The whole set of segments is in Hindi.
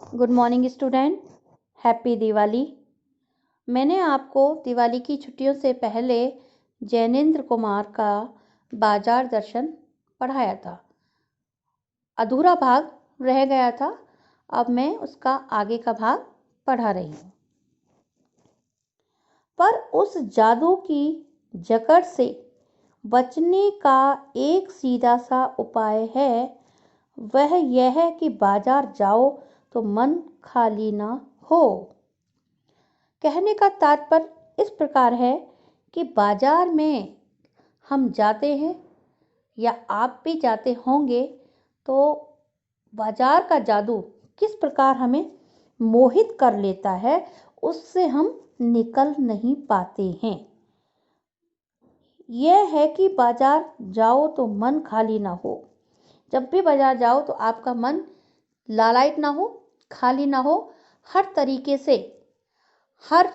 Good morning student. Happy Diwali. मैंने आपको दिवाली की छुट्टियों से पहले जैनेंद्र कुमार का बाजार दर्शन पढ़ाया था। अधूरा भाग रह गया था, अब मैं उसका आगे का भाग पढ़ा रही हूँ। पर उस जादू की जकड़ से बचने का एक सीधा सा उपाय है, वह यह है कि बाजार जाओ तो मन खाली ना हो। कहने का तात्पर्य इस प्रकार है कि बाजार में हम जाते हैं या आप भी जाते होंगे, तो बाजार का जादू किस प्रकार हमें मोहित कर लेता है, उससे हम निकल नहीं पाते हैं। यह है कि बाजार जाओ तो मन खाली ना हो। जब भी बाजार जाओ तो आपका मन लालायित ना हो, खाली ना हो, हर तरीके से, हर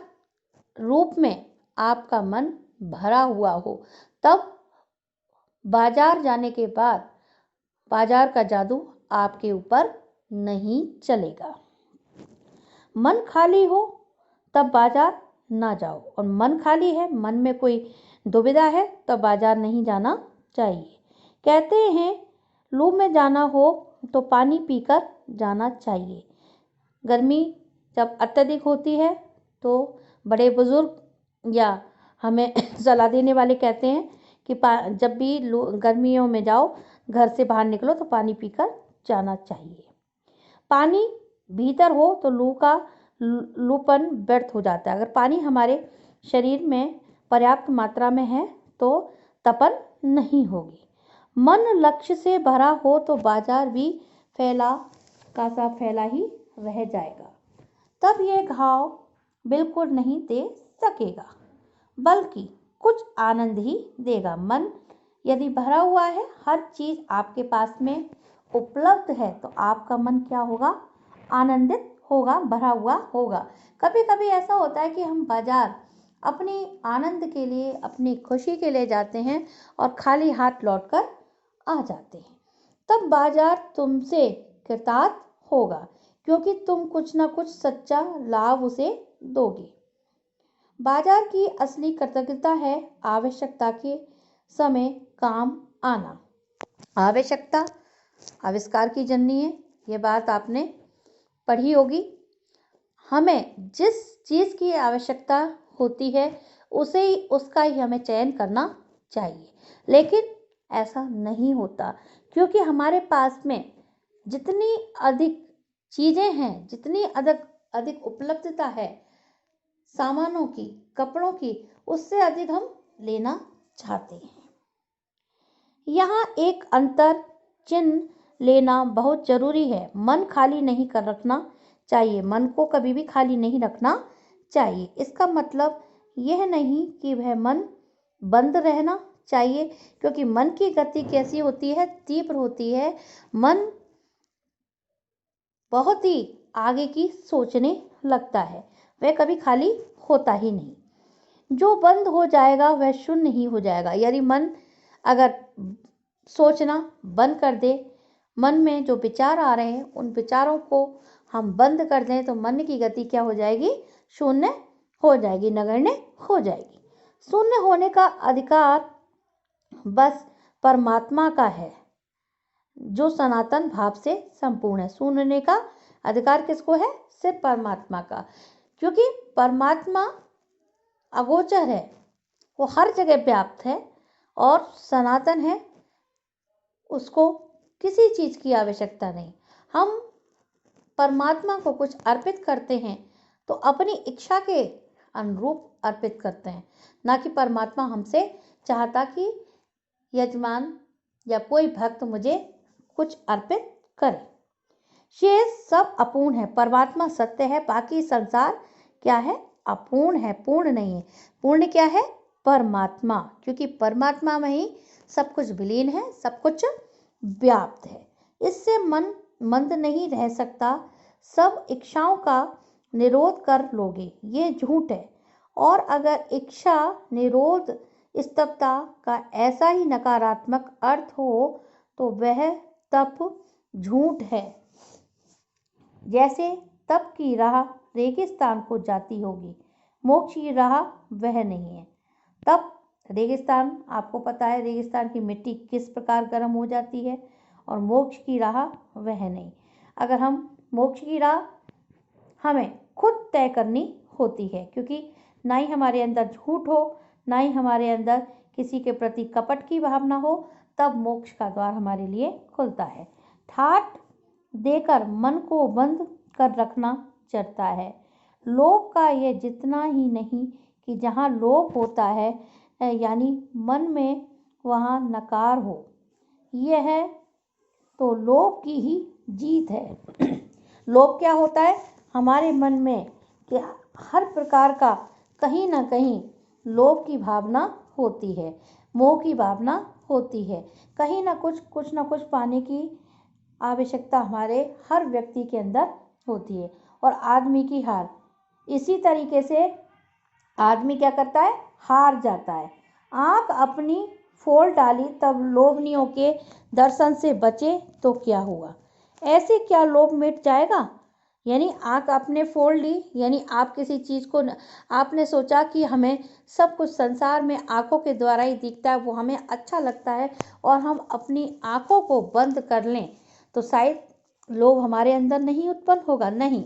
रूप में आपका मन भरा हुआ हो। तब बाजार जाने के बाद बाजार का जादू आपके ऊपर नहीं चलेगा। मन खाली हो तब बाजार ना जाओ, और मन खाली है, मन में कोई दुविधा है, तब बाजार नहीं जाना चाहिए। कहते हैं लू में जाना हो तो पानी पीकर जाना चाहिए। गर्मी जब अत्यधिक होती है तो बड़े बुजुर्ग या हमें सलाह देने वाले कहते हैं कि जब भी गर्मियों में जाओ, घर से बाहर निकलो तो पानी पीकर जाना चाहिए। पानी भीतर हो तो लूपन व्यर्थ हो जाता है। अगर पानी हमारे शरीर में पर्याप्त मात्रा में है तो तपन नहीं होगी। मन लक्ष्य से भरा हो तो बाजार भी फैला ही रह जाएगा। तब यह घाव बिल्कुल नहीं दे सकेगा, बल्कि कुछ आनंद ही देगा। मन यदि भरा हुआ है, हर चीज आपके पास में उपलब्ध है, तो आपका मन क्या होगा? आनंदित होगा, भरा हुआ होगा। कभी कभी ऐसा होता है कि हम बाजार अपने आनंद के लिए, अपनी खुशी के लिए जाते हैं और खाली हाथ लौटकर आ जाते हैं। तब बाजार तुमसे कृतार्थ होगा, क्योंकि तुम कुछ ना कुछ सच्चा लाभ उसे दोगे। बाजार की असली कृतज्ञता है आवश्यकता के समय काम आना। आवश्यकता आविष्कार की जननी है, ये बात आपने पढ़ी होगी। हमें जिस चीज़ की आवश्यकता होती है उसका ही हमें चयन करना चाहिए, लेकिन ऐसा नहीं होता, क्योंकि हमारे पास में जितनी अधिक चीज़ें हैं, जितनी अधिक उपलब्धता है सामानों की, कपड़ों की, उससे अधिक हम लेना चाहते हैं। यहाँ एक अंतर चिन्ह लेना बहुत जरूरी है। मन खाली नहीं कर रखना चाहिए, मन को कभी भी खाली नहीं रखना चाहिए। इसका मतलब यह नहीं कि वह मन बंद रहना चाहिए, क्योंकि मन की गति कैसी होती है? तीव्र होती है। मन बहुत ही आगे की सोचने लगता है, वह कभी खाली होता ही नहीं। जो बंद हो जाएगा वह शून्य ही हो जाएगा। यदि मन अगर सोचना बंद कर दे, मन में जो विचार आ रहे हैं उन विचारों को हम बंद कर दें, तो मन की गति क्या हो जाएगी? शून्य हो जाएगी, नगण्य हो जाएगी। शून्य होने का अधिकार बस परमात्मा का है, जो सनातन भाव से संपूर्ण है। शून्य का अधिकार किसको है? सिर्फ परमात्मा का, क्योंकि परमात्मा अगोचर है, वो हर जगह व्याप्त है और सनातन है, उसको किसी चीज की आवश्यकता नहीं। हम परमात्मा को कुछ अर्पित करते हैं तो अपनी इच्छा के अनुरूप अर्पित करते हैं, ना कि परमात्मा हमसे चाहता कि यजमान या कोई भक्त मुझे कुछ अर्पित करे। शेष सब अपूर्ण है, परमात्मा सत्य है, बाकी संसार क्या है? अपूर्ण है, पूर्ण नहीं है। पूर्ण क्या है? परमात्मा, क्योंकि परमात्मा में ही सब कुछ विलीन है, सब कुछ व्याप्त है। इससे मन मंद नहीं रह सकता। सब इच्छाओं का निरोध कर लोगे, ये झूठ है। और अगर इच्छा निरोध स्तब्धता का ऐसा ही नकारात्मक अर्थ हो तो वह तप झूठ है। जैसे तप की राह रेगिस्तान को जाती होगी, मोक्ष की राह वह नहीं है। तप रेगिस्तान, आपको पता है रेगिस्तान की मिट्टी किस प्रकार गर्म हो जाती है, और मोक्ष की राह वह नहीं। अगर हम मोक्ष की राह हमें खुद तय करनी होती है, क्योंकि ना ही हमारे अंदर झूठ हो, ना ही हमारे अंदर किसी के प्रति कपट की भावना हो, तब मोक्ष का द्वार हमारे लिए खुलता है। ठाट देकर मन को बंद कर रखना चढ़ता है। लोभ का यह जितना ही नहीं कि जहाँ लोभ होता है यानी मन में वहाँ नकार हो, यह तो लोभ की ही जीत है। लोभ क्या होता है? हमारे मन में कि हर प्रकार का कहीं ना कहीं लोभ की भावना होती है, मोह की भावना होती है, कहीं ना कुछ पाने की आवश्यकता हमारे हर व्यक्ति के अंदर होती है, और आदमी की हार। इसी तरीके से आदमी क्या करता है? हार जाता है। आँख अपनी फोड़ डाली तब लोभनियों के दर्शन से बचे तो क्या हुआ? ऐसे क्या लोभ मिट जाएगा? यानी आँख आपने फोड़ ली, यानी आप किसी चीज़ को आपने सोचा कि हमें सब कुछ संसार में आँखों के द्वारा ही दिखता है, वो हमें अच्छा लगता है, और हम अपनी आँखों को बंद कर लें तो शायद लोभ हमारे अंदर नहीं उत्पन्न होगा। नहीं,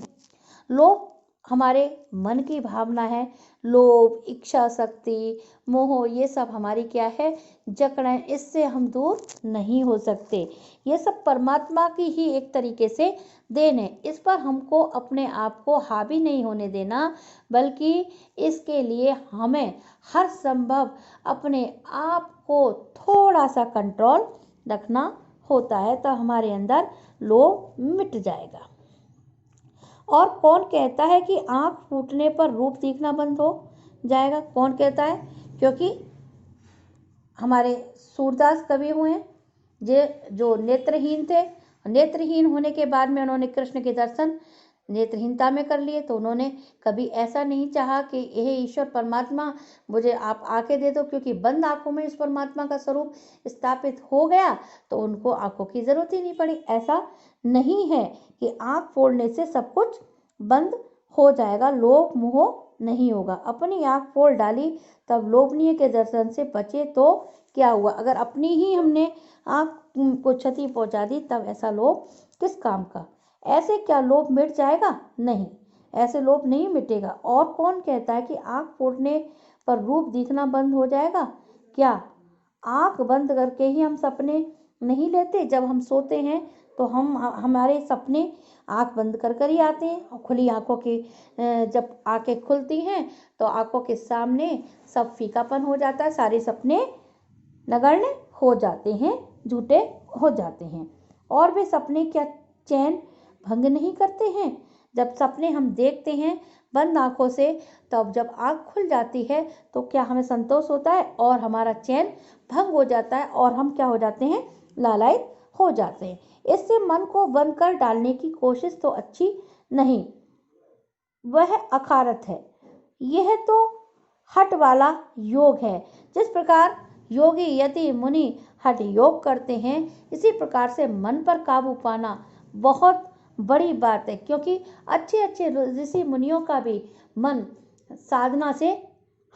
लोभ हमारे मन की भावना है। लोभ, इच्छा शक्ति, मोह, ये सब हमारी क्या है? जकड़ें। इससे हम दूर नहीं हो सकते। ये सब परमात्मा की ही एक तरीके से देन है। इस पर हमको अपने आप को हावी नहीं होने देना, बल्कि इसके लिए हमें हर संभव अपने आप को थोड़ा सा कंट्रोल रखना होता है, तो हमारे अंदर लोभ मिट जाएगा। और कौन कहता है कि आँख फूटने पर रूप दिखना बंद हो जाएगा? कौन कहता है? क्योंकि हमारे सूरदास कवि हुए हैं जो नेत्रहीन थे। नेत्रहीन होने के बाद में उन्होंने कृष्ण के दर्शन नेत्रहीनता में कर लिए, तो उन्होंने कभी ऐसा नहीं चाहा कि हे ईश्वर परमात्मा मुझे आप आंखें दे दो, क्योंकि बंद आंखों में इस परमात्मा का स्वरूप स्थापित हो गया, तो उनको आंखों की जरूरत ही नहीं पड़ी। ऐसा नहीं है कि आंख फोड़ने से सब कुछ बंद हो जाएगा, लोभ मोह नहीं होगा। अपनी आंख फोड़ डाली तब लोभनीय के दर्शन से बचे तो क्या हुआ? अगर अपनी ही हमने आंख को क्षति पहुंचा दी, तब ऐसा लोभ किस काम का? ऐसे क्या लोभ मिट जाएगा? नहीं, ऐसे लोभ नहीं मिटेगा। और कौन कहता है कि आंख फोड़ने पर रूप दिखना बंद हो जाएगा? क्या आंख बंद करके ही हम सपने नहीं लेते? जब हम सोते हैं तो हमारे सपने आंख बंद कर ही आते हैं, और खुली आंखों के जब आंखें खुलती हैं तो आंखों के सामने सब फीकापन हो जाता है, सारे सपने नगण्य हो जाते हैं, झूठे हो जाते हैं। और वे सपने क्या चैन भंग नहीं करते हैं? जब सपने हम देखते हैं बंद आंखों से, तब जब आंख खुल जाती है तो क्या हमें संतोष होता है और हमारा चैन भंग हो जाता है, और हम क्या हो जाते हैं? लालायित हो जाते हैं। इससे मन को बंद कर डालने की कोशिश तो अच्छी नहीं, वह अखारत है। यह तो हठ वाला योग है। जिस प्रकार योगी यति मुनि हठ योग करते हैं, इसी प्रकार से मन पर काबू पाना बहुत बड़ी बात है, क्योंकि अच्छे अच्छे ऋषि मुनियों का भी मन साधना से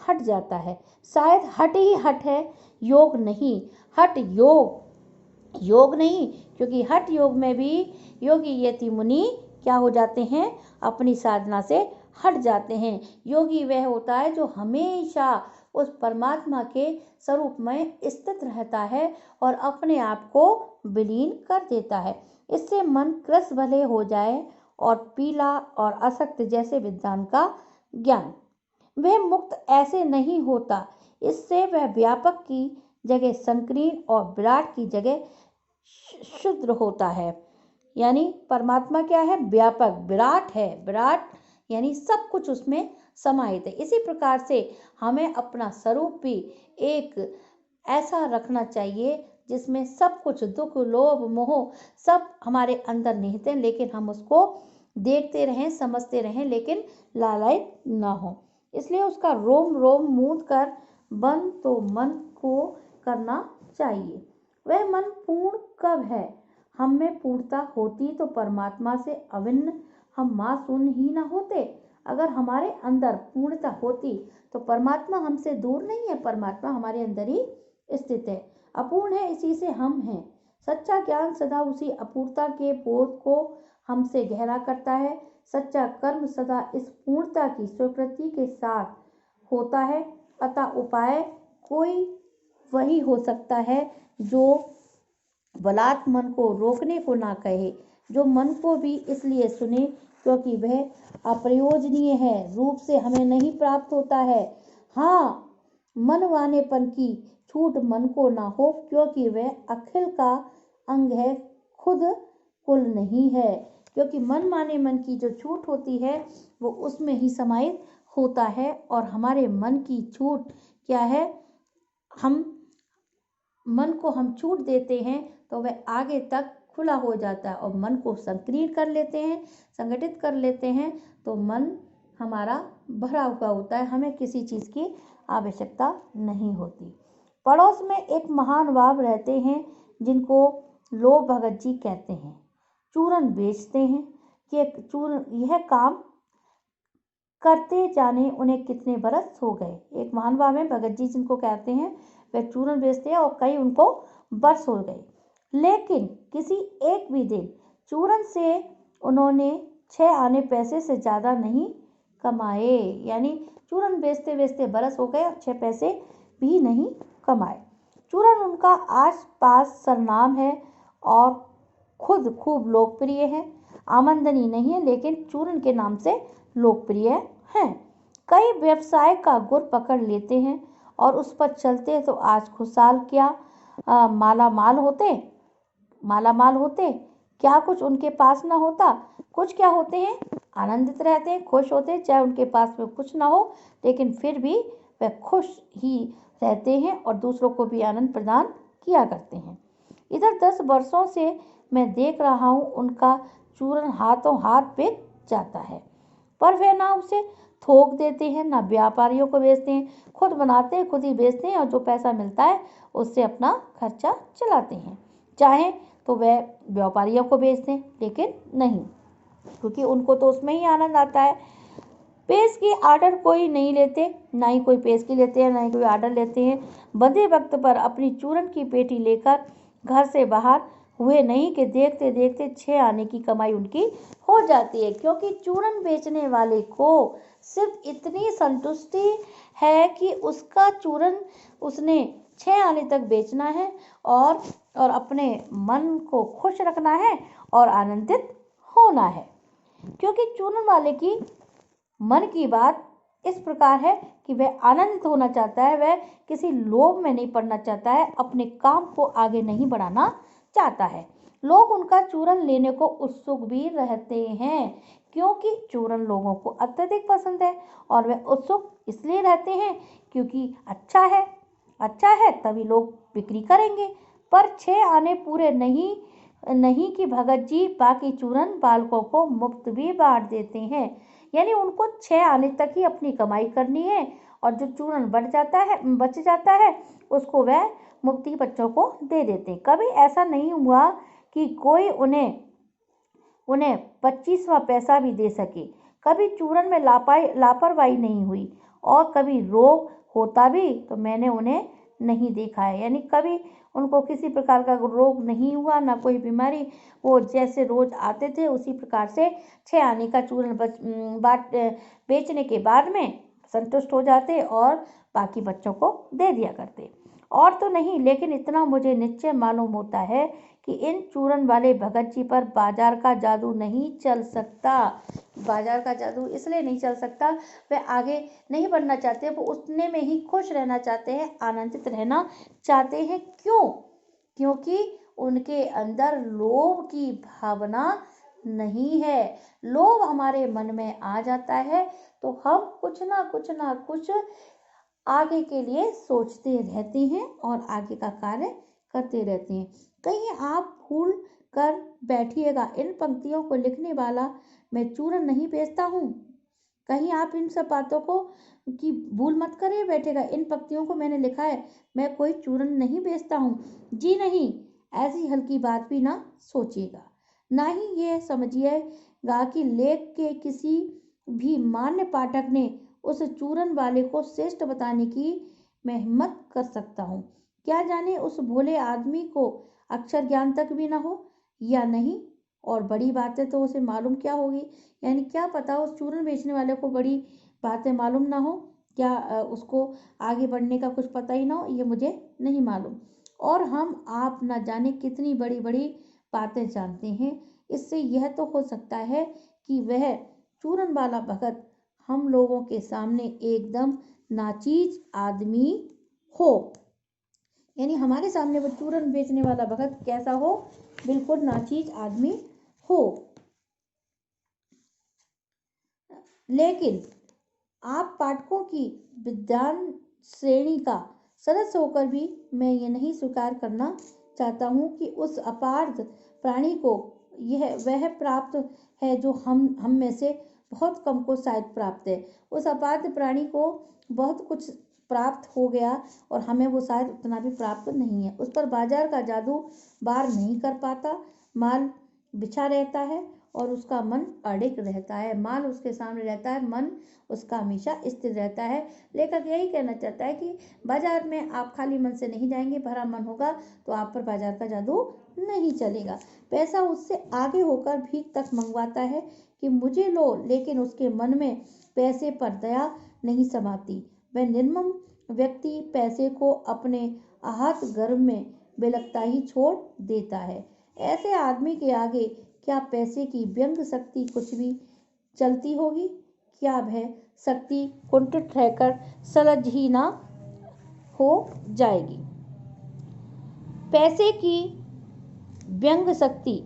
हट जाता है। शायद हट ही हट है, योग नहीं। हट योग नहीं, क्योंकि हठ योग में भी योगी यति मुनि क्या हो जाते हैं? अपनी साधना से हट जाते हैं। योगी वह होता है जो हमेशा उस परमात्मा के स्वरूप में स्थित रहता है और अपने आप को विलीन कर देता है। इससे मन कृश भले हो जाए और पीला और असक्त जैसे विद्वान का ज्ञान, वह मुक्त ऐसे नहीं होता। इससे वह व्यापक की जगह संकीर्ण और विराट की जगह शुद्र होता है। यानी परमात्मा क्या है? व्यापक, विराट है। विराट यानी सब कुछ उसमें समाहित है। इसी प्रकार से हमें अपना स्वरूप भी एक ऐसा रखना चाहिए जिसमें सब कुछ, दुख, लोभ, मोह सब हमारे अंदर निहित हैं, लेकिन हम उसको देखते रहें, समझते रहें, लेकिन लालायित ना हो। इसलिए उसका रोम रोम मूंद कर बंद तो मन को करना चाहिए। वह मन पूर्ण कब है? हम में पूर्णता होती तो परमात्मा से अभिन्न हम मासूम ही ना होते। अगर हमारे अंदर पूर्णता होती तो परमात्मा हमसे दूर नहीं है, परमात्मा हमारे अंदर ही स्थित है, अपूर्ण है, इसी से हम हैं। सच्चा ज्ञान सदा उसी अपूर्णता के बोध को हमसे गहरा करता है। सच्चा कर्म सदा इस पूर्णता की स्वीकृति के साथ होता है। अतः उपाय कोई वही हो सकता है जो बलात् मन को रोकने को ना कहे, जो मन को भी इसलिए सुने क्योंकि वह अप्रयोजनीय है, रूप से हमें नहीं प्राप्त होता है। हाँ, मनवानेपन की छूट मन को ना हो क्योंकि वह अखिल का अंग है, खुद कुल नहीं है। क्योंकि मन माने मन की जो छूट होती है वो उसमें ही समाहित होता है। और हमारे मन की छूट क्या है, हम मन को हम छूट देते हैं तो वह आगे तक खुला हो जाता है, और मन को संकीर्ण कर लेते हैं, संगठित कर लेते हैं तो मन हमारा भरा हुआ होता है, हमें किसी चीज़ की आवश्यकता नहीं होती। पड़ोस में एक महान बाब रहते हैं जिनको लोग भगत जी कहते हैं। चूरन बेचते हैं कि चूरन यह काम करते जाने उन्हें कितने बरस हो गए। एक महान बाब है भगत जी जिनको कहते हैं, वे चूरन बेचते हैं और कई उनको बरस हो गए, लेकिन किसी एक भी दिन चूरन से उन्होंने 6 आने पैसे से ज़्यादा नहीं कमाए। यानी चूरन बेचते बेचते बरस हो गए और 6 पैसे भी नहीं कमाए। चूरन उनका आस पास सरनाम है और खुद खूब लोकप्रिय है। आमदनी नहीं है लेकिन चूरन के नाम से लोकप्रिय हैं। कई व्यवसाय का गुर पकड़ लेते हैं और उस पर चलते तो आज खुशहाल क्या माला माल होते, क्या कुछ उनके पास ना होता। कुछ क्या होते हैं, आनंदित रहते हैं, खुश होते हैं, चाहे उनके पास में कुछ ना हो लेकिन फिर भी वह खुश ही रहते हैं और दूसरों को भी आनंद प्रदान किया करते हैं। इधर 10 वर्षों से मैं देख रहा हूँ उनका चूरन हाथों हाथ बेच जाता है, पर वे ना उसे थोक देते हैं ना व्यापारियों को बेचते हैं, खुद बनाते हैं, खुद ही बेचते हैं और जो पैसा मिलता है उससे अपना खर्चा चलाते हैं। चाहे तो वह व्यापारियों को बेच दें, लेकिन नहीं, क्योंकि उनको तो उसमें ही आनंद आता है। पेश की आर्डर कोई नहीं लेते, ना ही कोई पेश की लेते हैं, ना ही कोई आर्डर लेते हैं। बंधे वक्त पर अपनी चूरन की पेटी लेकर घर से बाहर हुए नहीं कि देखते देखते 6 आने की कमाई उनकी हो जाती है। क्योंकि चूरन बेचने वाले को सिर्फ इतनी संतुष्टि है कि उसका चूरन उसने 6 आने तक बेचना है और अपने मन को खुश रखना है और आनंदित होना है। क्योंकि चूरन वाले की मन की बात इस प्रकार है कि वह आनंदित होना चाहता है, वह किसी लोभ में नहीं पड़ना चाहता है, अपने काम को आगे नहीं बढ़ाना चाहता है। लोग उनका चूरन लेने को उत्सुक भी रहते हैं क्योंकि चूरन लोगों को अत्यधिक पसंद है, और वे उत्सुक इसलिए रहते हैं क्योंकि अच्छा है तभी लोग बिक्री करेंगे। पर 6 आने पूरे नहीं कि भगत जी बाकी चूरन बालकों को मुफ्त भी बांट देते हैं। यानी उनको 6 आने तक ही अपनी कमाई करनी है और जो चूरन बच जाता है उसको वह मुफ्ती बच्चों को दे देते हैं। कभी ऐसा नहीं हुआ कि कोई उन्हें 25वां पैसा भी दे सके। कभी चूरन में लापरवाही नहीं हुई और कभी रोग होता भी तो मैंने उन्हें नहीं देखा है। यानी कभी उनको किसी प्रकार का रोग नहीं हुआ, ना कोई बीमारी, वो जैसे रोज आते थे उसी प्रकार से 6 आने का चूरन बेचने के बाद में संतुष्ट हो जाते और बाकी बच्चों को दे दिया करते। और तो नहीं, लेकिन इतना मुझे निश्चय मालूम होता है कि इन चूरन वाले भगत जी पर बाजार का जादू नहीं चल सकता। बाजार का जादू इसलिए नहीं चल सकता, वे आगे नहीं बढ़ना चाहते, वो उतने में ही खुश रहना चाहते हैं, आनंदित रहना चाहते हैं। क्यों? क्योंकि उनके अंदर लोभ की भावना नहीं है। लोभ हमारे मन में आ जाता है तो हम कुछ ना कुछ आगे के लिए सोचते रहते हैं और आगे का कार्य करते रहते हैं। कहीं आप भूल कर बैठिएगा, इन पंक्तियों को लिखने वाला मैं चूरन नहीं बेचता हूँ। कहीं आप इन सब बातों को की भूल मत करिए बैठेगा, इन पंक्तियों को मैंने लिखा है, मैं कोई चूरन नहीं बेचता हूँ। जी नहीं, ऐसी हल्की बात भी ना सोचिएगा। ना ही यह समझिएगा कि लेख के किसी भी मान्य पाठक ने उस चूरन वाले को श्रेष्ठ बताने की मैं हिम्मत कर सकता हूँ। क्या जाने उस भोले आदमी को अक्षर ज्ञान तक भी ना हो या नहीं, और बड़ी बातें तो उसे मालूम क्या होगी। यानी क्या पता उस चूरन बेचने वाले को बड़ी बातें मालूम ना हो, क्या उसको आगे बढ़ने का कुछ पता ही ना हो, ये मुझे नहीं मालूम। और हम आप ना जाने कितनी बड़ी बड़ी बातें जानते हैं। इससे यह तो हो सकता है कि वह चूरन वाला भगत हम लोगों के सामने एकदम नाचीज आदमी हो। यानी हमारे सामने वो चूरन बेचने वाला भगत कैसा हो, बिल्कुल नाचीज आदमी हो। लेकिन आप पाठकों की विद्वान श्रेणी का सदस्य होकर भी मैं ये नहीं स्वीकार करना चाहता हूँ कि उस अपार्थ प्राणी को यह वह प्राप्त है जो हम में से बहुत कम को शायद प्राप्त है। उस अपार्थ प्राणी को बहुत कुछ प्राप्त हो गया और हमें वो शायद उतना भी प्राप्त नहीं है। उस पर बाजार का जादू वार नहीं कर पाता। माल बिछा रहता है और उसका मन अडिग रहता है। माल उसके सामने रहता है, मन उसका हमेशा स्थिर रहता है। लेखक यही कहना चाहता है कि बाजार में आप खाली मन से नहीं जाएंगे, भरा मन होगा तो आप पर बाजार का जादू नहीं चलेगा। पैसा उससे आगे होकर भीख तक मंगवाता है कि मुझे लो, लेकिन उसके मन में पैसे पर दया नहीं समाती। वह निर्मम व्यक्ति पैसे को अपने आहत गर्भ में बिलखता ही छोड़ देता है। ऐसे आदमी के आगे क्या पैसे की व्यंग शक्ति कुछ भी चलती होगी? क्या वह शक्ति कुंठित रहकर सलज ही ना हो जाएगी? पैसे की व्यंग शक्ति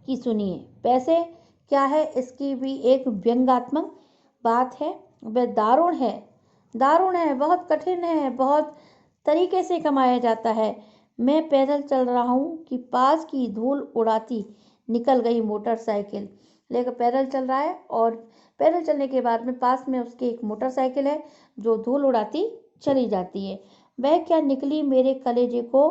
की सुनिए। पैसे क्या है, इसकी भी एक व्यंग्यात्मक बात है। वह दारुण है, बहुत कठिन है, बहुत तरीके से कमाया जाता है। मैं पैदल चल रहा हूँ कि पास की धूल उड़ाती निकल गई मोटरसाइकिल लेकर पैदल चल रहा है, और पैदल चलने के बाद में पास में उसकी एक मोटरसाइकिल है जो धूल उड़ाती चली जाती है। वह क्या निकली मेरे कलेजे को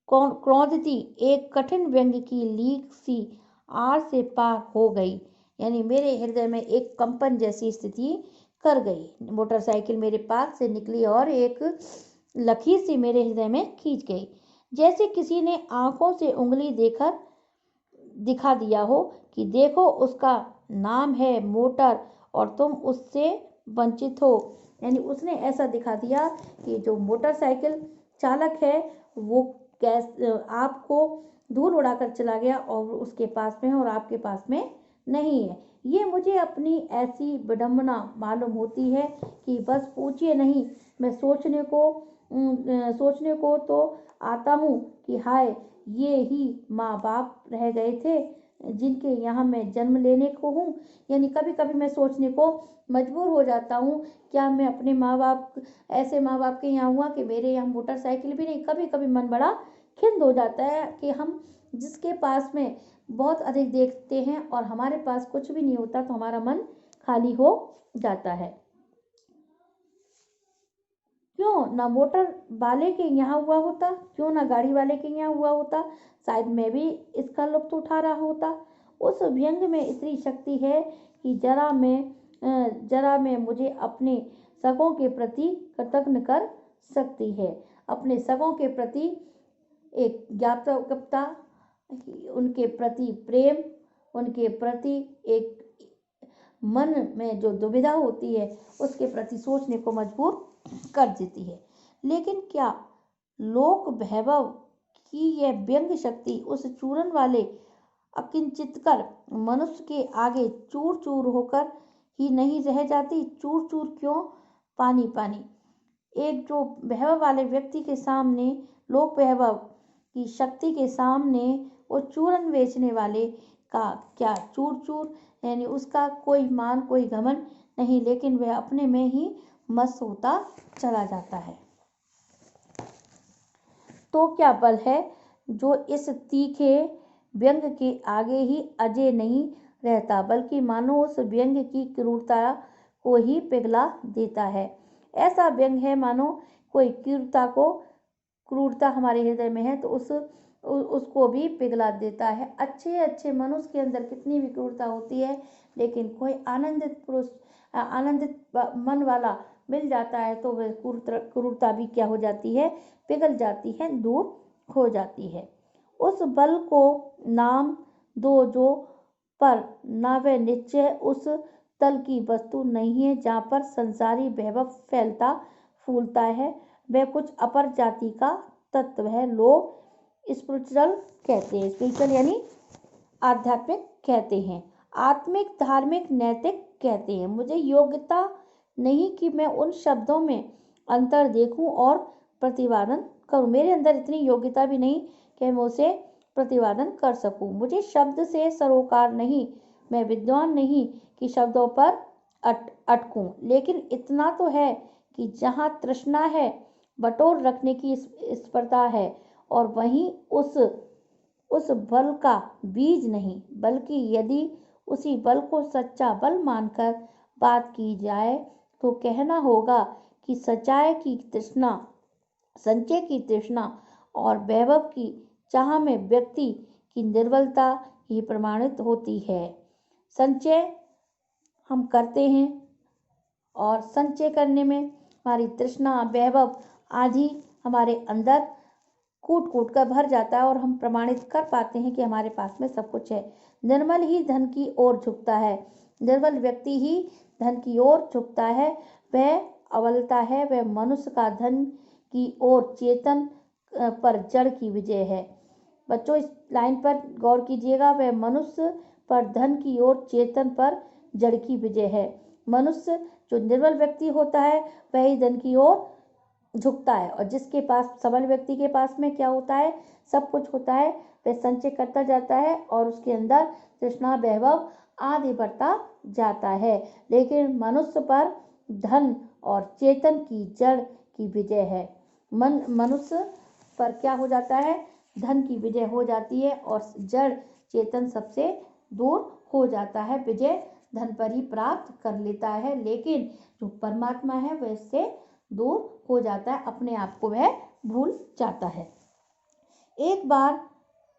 क्रोधती एक कठिन व्यंग की लीक सी आड़ से पार हो गई। यानी मेरे हृदय में एक कंपन जैसी स्थिति कर गई। मोटरसाइकिल मेरे पास से निकली और एक लकीर सी मेरे हृदय में खींच गई, जैसे किसी ने आंखों से उंगली देकर दिखा दिया हो कि देखो उसका नाम है मोटर और तुम उससे वंचित हो। यानी उसने ऐसा दिखा दिया कि जो मोटरसाइकिल चालक है वो आपको धूल उड़ाकर चला गया और उसके पास में है और आपके पास में नहीं है। ये मुझे अपनी ऐसी विडंबना मालूम होती है कि बस पूछिए नहीं। मैं सोचने को तो आता हूँ कि हाय, ये ही माँ बाप रह गए थे जिनके यहाँ मैं जन्म लेने को हूँ। यानी कभी कभी मैं सोचने को मजबूर हो जाता हूँ, क्या मैं अपने ऐसे माँ बाप के यहाँ हुआ कि मेरे यहाँ मोटरसाइकिल भी नहीं। कभी कभी मन बड़ा खिन्न हो जाता है कि हम जिसके पास में बहुत अधिक देखते हैं और हमारे पास कुछ भी नहीं होता तो हमारा मन खाली हो जाता है। क्यों ना मोटर वाले के यहाँ हुआ होता, क्यों ना गाड़ी वाले के यहाँ हुआ होता, शायद मैं भी इसका लुत्फ उठा रहा होता। उस व्यंग में इतनी शक्ति है कि जरा में मुझे अपने सगों के प्रति कृतज्ञ कर सकती है। अपने सगों के प्रति एक ज्ञापकता, उनके प्रति प्रेम, उनके प्रति एक मन में जो दुविधा होती है उसके प्रति सोचने को मजबूर कर देती है। लेकिन क्या लोक वैभव की यह व्यंग शक्ति उस चूरन वाले अकिंचितकर मनुष्य के आगे चूर चूर होकर ही नहीं रह जाती? चूर चूर क्यों, पानी पानी। एक जो वैभव वाले व्यक्ति के सामने, लोक वैभव की शक्ति के सामने वो चूरन बेचने वाले का क्या चूर चूर, यानी उसका कोई मान कोई घमंड नहीं, लेकिन वह अपने में ही मस्त होता चला जाता है। तो क्या बल है जो इस तीखे व्यंग के आगे ही अजय नहीं रहता, बल्कि मानो उस व्यंग की क्रूरता को ही पिघला देता है। ऐसा व्यंग है मानो कोई क्रूरता हमारे हृदय में है तो उस उसको भी पिघला देता है। अच्छे अच्छे मनुष्य के अंदर कितनी भी क्रूरता होती है, लेकिन कोई आनंदित मन वाला मिल जाता है तो वह क्रूरता भी क्या हो जाती है, पिघल जाती है, दूर हो जाती है। उस बल को नाम दो जो पर ना वह निश्चय उस तल की वस्तु नहीं है जहाँ पर संसारी वैभव फैलता फूलता है। वह कुछ अपर जाति का तत्व है। लोग स्पिरिचुअल कहते हैं, स्पिरिचुअल यानी आध्यात्मिक कहते हैं, आत्मिक, धार्मिक, नैतिक कहते हैं। मुझे योग्यता नहीं कि मैं उन शब्दों में अंतर देखूं और प्रतिपादन करूं। मेरे अंदर इतनी योग्यता भी नहीं कि मैं उसे प्रतिपादन कर सकूं। मुझे शब्द से सरोकार नहीं, मैं विद्वान नहीं कि शब्दों पर अटकूं। लेकिन इतना तो है कि जहाँ तृष्णा है बटोर रखने की स्पर्धा है, और वहीं उस बल का बीज नहीं, बल्कि यदि उसी बल को सच्चा बल मानकर बात की जाए तो कहना होगा कि सच्चाई की तृष्णा, संचय की तृष्णा और वैभव की चाह में व्यक्ति की निर्बलता ही प्रमाणित होती है। संचय हम करते हैं और संचय करने में हमारी तृष्णा, वैभव आदि हमारे अंदर कूट कूट कर भर जाता है और हम प्रमाणित कर पाते हैं कि हमारे पास में सब कुछ है। निर्मल ही धन की ओर झुकता है, निर्बल व्यक्ति ही धन की ओर झुकता है। वह अबलता है, वह मनुष्य का धन की ओर चेतन पर जड़ की विजय है। बच्चों इस लाइन पर गौर कीजिएगा, वह मनुष्य पर धन की ओर चेतन पर जड़ की विजय है। मनुष्य जो निर्बल व्यक्ति होता है वह ही धन की ओर झुकता है, और जिसके पास, सबल व्यक्ति के पास में क्या होता है, सब कुछ होता है, वह संचय करता जाता है और उसके अंदर तृष्णा, वैभव आदि बढ़ता जाता है। लेकिन मनुष्य पर धन और चेतन की जड़ की विजय है। मनुष्य पर क्या हो जाता है, धन की विजय हो जाती है और जड़ चेतन सबसे दूर हो जाता है, विजय धन पर ही प्राप्त कर लेता है। लेकिन जो परमात्मा है वह इससे दूर हो जाता है, अपने आप को वह भूल जाता है। एक बार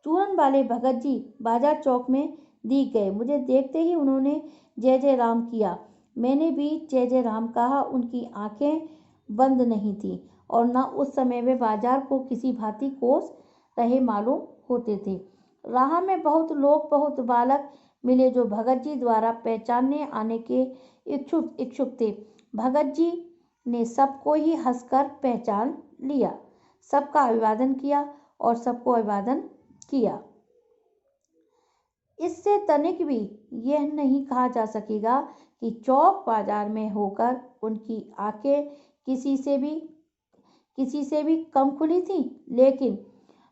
चूरन वाले भगत जी बाजार चौक में दिख गए। मुझे देखते ही उन्होंने जय जय राम किया। मैंने भी जय जय राम कहा। उनकी आंखें बंद नहीं थी और न उस समय वे बाजार को किसी भांति कोस रहे मालूम होते थे। राह में बहुत लोग, बहुत बालक मिले जो भगत जी द्वारा पहचानने आने के इच्छुक थे। भगत जी ने सबको ही हंसकर पहचान लिया, सबका अभिवादन किया और सबको अभिवादन किया। इससे तनिक भी यह नहीं कहा जा सकेगा कि चौक बाजार में होकर उनकी आंखें किसी से भी कम खुली थी, लेकिन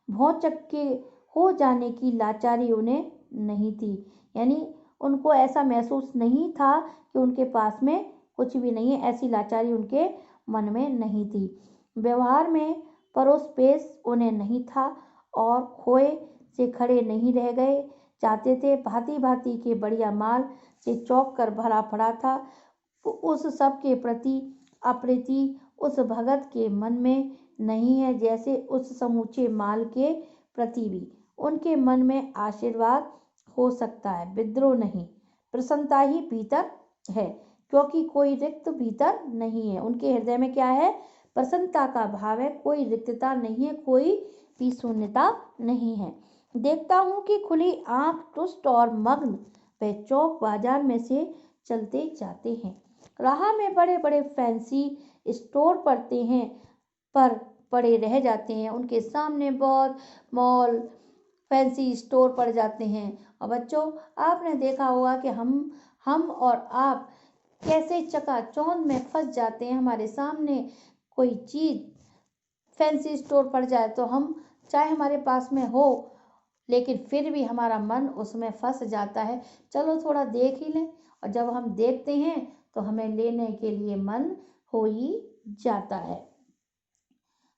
भौचक्के के हो जाने की लाचारी उन्हें नहीं थी। यानी उनको ऐसा महसूस नहीं था कि उनके पास में कुछ भी नहीं है, ऐसी लाचारी उनके मन में नहीं थी। व्यवहार में परोस पेश उन्हें नहीं था और खोए से खड़े नहीं रह गए चाहते थे। भांति भांति के बढ़िया माल से चौक कर भरा पड़ा था। उस सब के प्रति अप्रीति उस भगत के मन में नहीं है जैसे उस समूचे माल के प्रति भी उनके मन में आशीर्वाद हो सकता है, विद्रोह नहीं। प्रसन्नता ही भीतर है, क्योंकि कोई रिक्त भीतर नहीं है। उनके हृदय में क्या है, प्रसन्नता का भाव है, कोई रिक्तता नहीं है, कोई भी शून्यता नहीं है। देखता हूँ कि खुली आंख, तुष्ट और मग्न वे चौक बाजार में से चलते जाते हैं। राह में बड़े बड़े फैंसी स्टोर पड़े रह जाते हैं। उनके सामने बहुत मॉल, फैंसी स्टोर पड़ जाते हैं। और बच्चों, आपने देखा होगा कि हम और आप कैसे चकाचौंध में फंस जाते हैं। हमारे सामने कोई चीज़ फैंसी स्टोर पड़ जाए तो हम, चाहे हमारे पास में हो, लेकिन फिर भी हमारा मन उसमें फंस जाता है, चलो थोड़ा देख ही लें। और जब हम देखते हैं तो हमें लेने के लिए मन हो ही जाता है।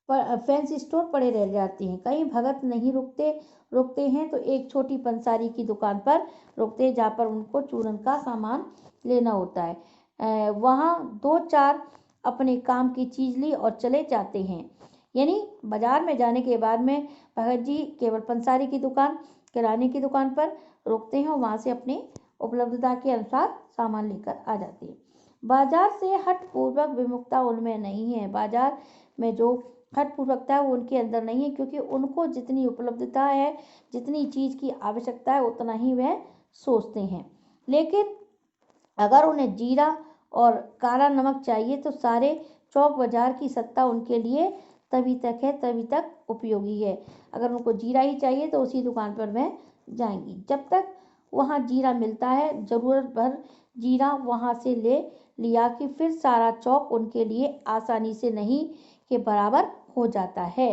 पर फैंसी स्टोर पड़े रह जाते हैं। कहीं भगत नहीं रुकते हैं तो एक छोटी पंसारी की दुकान पर रुकते हैं, जहाँ पर उनको चूरन का सामान लेना होता है। वहाँ दो चार अपने काम की चीज़ ली और चले जाते हैं। यानी बाजार में जाने के बाद में भगत जी केवल पंसारी की दुकान, किराने की दुकान पर रुकते हैं और वहाँ से अपनी उपलब्धता के अनुसार सामान लेकर आ जाते हैं। बाजार से हठपूर्वक विमुखता उनमें नहीं है। बाजार में जो हठपूर्वकता है वो उनके अंदर नहीं है, क्योंकि उनको जितनी उपलब्धता है, जितनी चीज़ की आवश्यकता है, उतना ही वह सोचते हैं। लेकिन अगर उन्हें जीरा और काला नमक चाहिए तो सारे चौक बाजार की सत्ता उनके लिए तभी तक है, तभी तक उपयोगी है। अगर उनको जीरा ही चाहिए तो उसी दुकान पर वह जाएंगी। जब तक वहाँ जीरा मिलता है, ज़रूरत भर जीरा वहाँ से ले लिया कि फिर सारा चौक उनके लिए आसानी से नहीं के बराबर हो जाता है।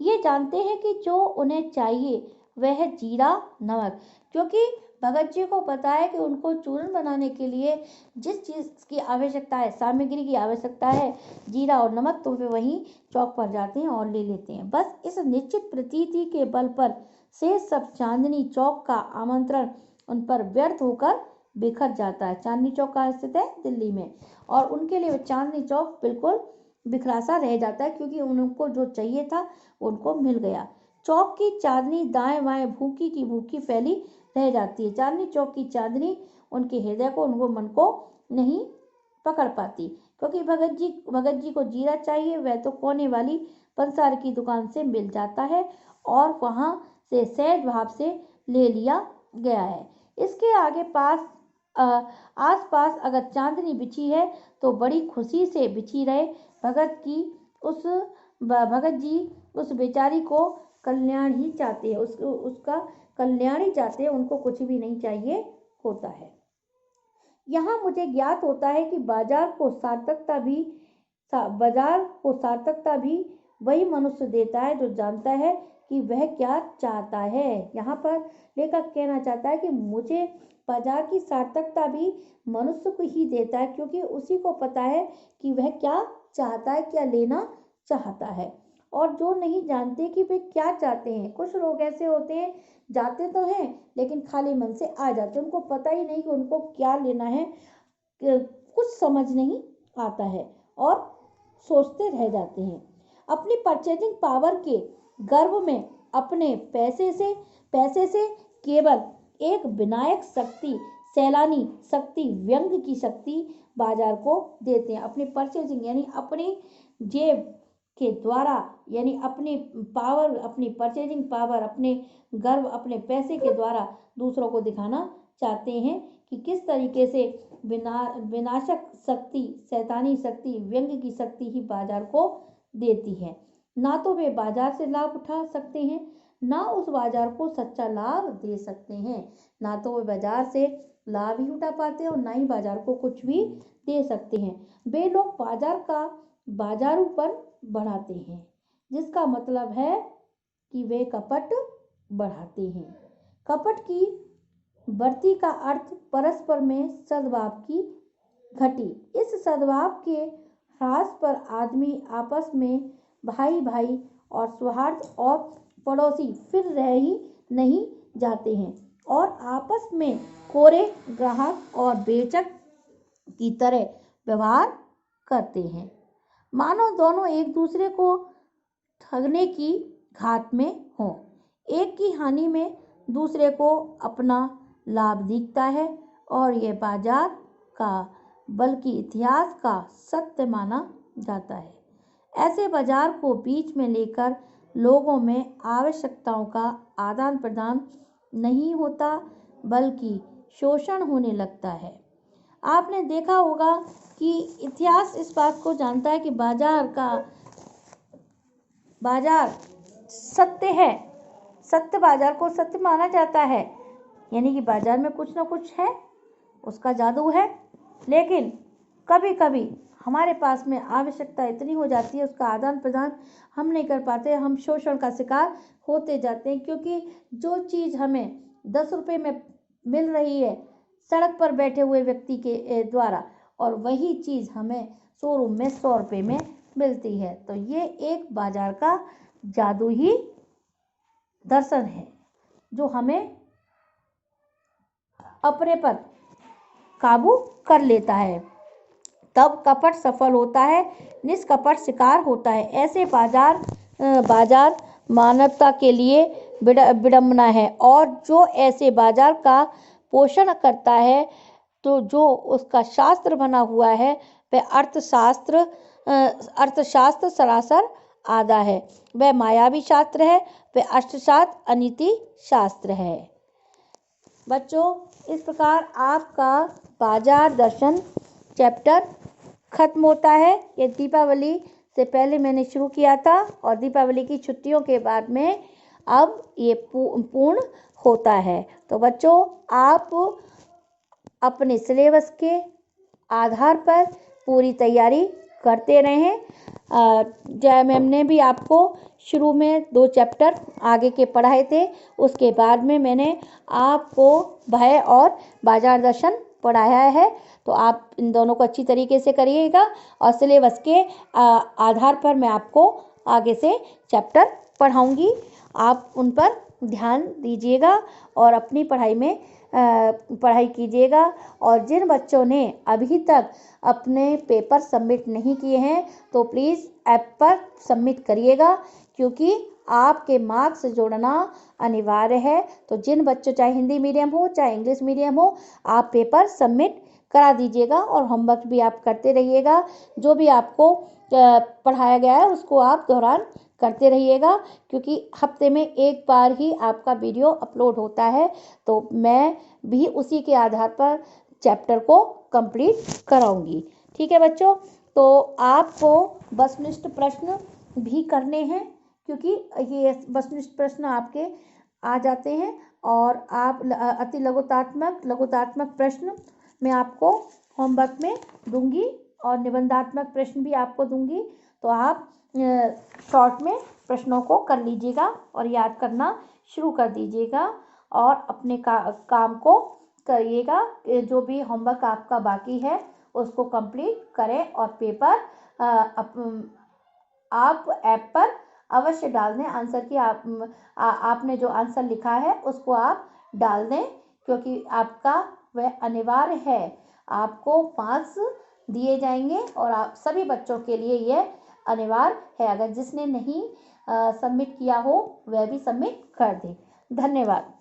ये जानते हैं कि जो उन्हें चाहिए वह है जीरा नमक, क्योंकि भगत जी को पता है कि उनको चूर्ण बनाने के लिए जिस चीज़ की आवश्यकता है, सामग्री की आवश्यकता है, जीरा और नमक, तो वे वहीं चौक पर जाते हैं और ले लेते हैं। बस इस निश्चित प्रतीति के बल पर से सब चांदनी चौक का आमंत्रण उन पर व्यर्थ होकर बिखर जाता है। चांदनी चौक कहाँ स्थित है? दिल्ली में। और उनके लिए चांदनी चौक बिल्कुल बिखरा सा रह जाता है, क्योंकि उनको जो चाहिए था उनको मिल गया। चौक की चांदनी दाएं बाएं भूखी की भूखी फैली रह जाती है। चांदनी चौक की चांदनी उनके हृदय को, उनको मन को नहीं पकड़ पाती, क्योंकि भगत जी को जीरा चाहिए, वह तो कोने वाली पंसार की दुकान से मिल जाता है और वहां से सहज भाव से ले लिया गया है। इसके आगे आस पास अगर चांदनी बिछी है तो बड़ी खुशी से बिछी रहे। भगत जी उस बेचारी को कल्याण ही चाहते हैं, उसका कल्याण ही चाहते हैं, उनको कुछ भी नहीं चाहिए होता है। यहाँ मुझे ज्ञात होता है कि बाजार को सार्थकता भी वही मनुष्य देता है जो जानता है कि वह क्या चाहता है। यहाँ पर लेखक कहना चाहता है कि मुझे बाजार की सार्थकता भी मनुष्य को ही देता है, क्योंकि उसी को पता है कि वह क्या चाहता है, क्या लेना चाहता है। और जो नहीं जानते कि वे क्या चाहते हैं, कुछ लोग ऐसे होते हैं, जाते तो हैं लेकिन खाली मन से आ जाते हैं, उनको पता ही नहीं कि उनको क्या लेना है, कुछ समझ नहीं आता है और सोचते रह जाते हैं। अपनी परचेजिंग पावर के गर्व में अपने पैसे से केवल एक विनायक शक्ति, सैलानी शक्ति, व्यंग की शक्ति बाजार को देते हैं। अपनी परचेजिंग यानी अपनी जेब के द्वारा, यानी अपनी पावर, अपनी परचेजिंग पावर, अपने गर्व, अपने पैसे के द्वारा दूसरों को दिखाना चाहते हैं कि किस तरीके से विनाशक शक्ति, शैतानी शक्ति, व्यंग की शक्ति ही बाजार को देती है। ना तो वे बाजार से लाभ उठा सकते हैं, ना उस बाजार को सच्चा लाभ दे सकते हैं। ना तो वे बाजार से लाभ ही उठा पाते हैं और ना ही बाजार को कुछ भी दे सकते हैं। वे लोग बाजार का बाजारूपन बढ़ाते हैं, जिसका मतलब है कि वे कपट बढ़ाते हैं। कपट की बढ़ती का अर्थ परस्पर में सद्भाव की घटी। इस सद्भाव के ह्रास पर आदमी आपस में भाई भाई और सौहार्द और पड़ोसी फिर रह ही नहीं जाते हैं और आपस में कोरे ग्राहक और बेचक की तरह व्यवहार करते हैं, मानो दोनों एक दूसरे को ठगने की घात में हों। एक की हानि में दूसरे को अपना लाभ दिखता है और यह बाजार का बल्कि इतिहास का सत्य माना जाता है। ऐसे बाजार को बीच में लेकर लोगों में आवश्यकताओं का आदान प्रदान नहीं होता, बल्कि शोषण होने लगता है। आपने देखा होगा कि इतिहास इस बात को जानता है कि बाजार सत्य है, सत्य बाजार को सत्य माना जाता है, यानी कि बाजार में कुछ ना कुछ है, उसका जादू है। लेकिन कभी कभी हमारे पास में आवश्यकता इतनी हो जाती है, उसका आदान प्रदान हम नहीं कर पाते, हम शोषण का शिकार होते जाते हैं, क्योंकि जो चीज़ हमें 10 रुपये में मिल रही है सड़क पर बैठे हुए व्यक्ति के द्वारा, और वही चीज़ हमें शोरूम में 100 रुपये में मिलती है, तो ये एक बाजार का जादू ही दर्शन है जो हमें अपने पर काबू कर लेता है। तब कपट सफल होता है, निष्कपट शिकार होता है। ऐसे बाजार मानवता के लिए विडंबना है, और जो ऐसे बाजार का पोषण करता है तो जो उसका शास्त्र बना हुआ है वह अर्थशास्त्र सरासर आधा है, वह मायावी शास्त्र है, वह अर्थशास्त्र अनीति शास्त्र है। बच्चों, इस प्रकार आपका बाजार दर्शन चैप्टर खत्म होता है। ये दीपावली से पहले मैंने शुरू किया था और दीपावली की छुट्टियों के बाद में अब ये पूर्ण होता है। तो बच्चों, आप अपने सिलेबस के आधार पर पूरी तैयारी करते रहें। जय मैम ने भी आपको शुरू में 2 चैप्टर आगे के पढ़ाए थे, उसके बाद में मैंने आपको भय और बाजार दर्शन पढ़ाया है। तो आप इन दोनों को अच्छी तरीके से करिएगा और सिलेबस के आधार पर मैं आपको आगे से चैप्टर पढ़ाऊंगी। आप उन पर ध्यान दीजिएगा और अपनी पढ़ाई कीजिएगा। और जिन बच्चों ने अभी तक अपने पेपर सबमिट नहीं किए हैं तो प्लीज़ ऐप पर सबमिट करिएगा, क्योंकि आपके मार्क्स जोड़ना अनिवार्य है। तो जिन बच्चों, चाहे हिंदी मीडियम हो चाहे इंग्लिश मीडियम हो, आप पेपर सबमिट करा दीजिएगा और होमवर्क भी आप करते रहिएगा। जो भी आपको पढ़ाया गया है उसको आप दोहरान करते रहिएगा, क्योंकि हफ्ते में एक बार ही आपका वीडियो अपलोड होता है। तो मैं भी उसी के आधार पर चैप्टर को कंप्लीट कराऊंगी। ठीक है बच्चों, तो आपको वस्तुनिष्ठ प्रश्न भी करने हैं, क्योंकि ये वस्तुनिष्ठ प्रश्न आपके आ जाते हैं और आप अति लघुतात्मक प्रश्न मैं आपको होमवर्क में दूंगी और निबंधात्मक प्रश्न भी आपको दूंगी। तो आप शॉर्ट में प्रश्नों को कर लीजिएगा और याद करना शुरू कर दीजिएगा और अपने काम को करिएगा। जो भी होमवर्क आपका बाकी है उसको कंप्लीट करें और पेपर आप ऐप पर अवश्य डाल दें। आंसर की आपने जो आंसर लिखा है उसको आप डाल दें, क्योंकि आपका वह अनिवार्य है। आपको मार्क्स दिए जाएंगे और आप सभी बच्चों के लिए यह अनिवार्य है। अगर जिसने नहीं सबमिट किया हो वह भी सबमिट कर दे। धन्यवाद।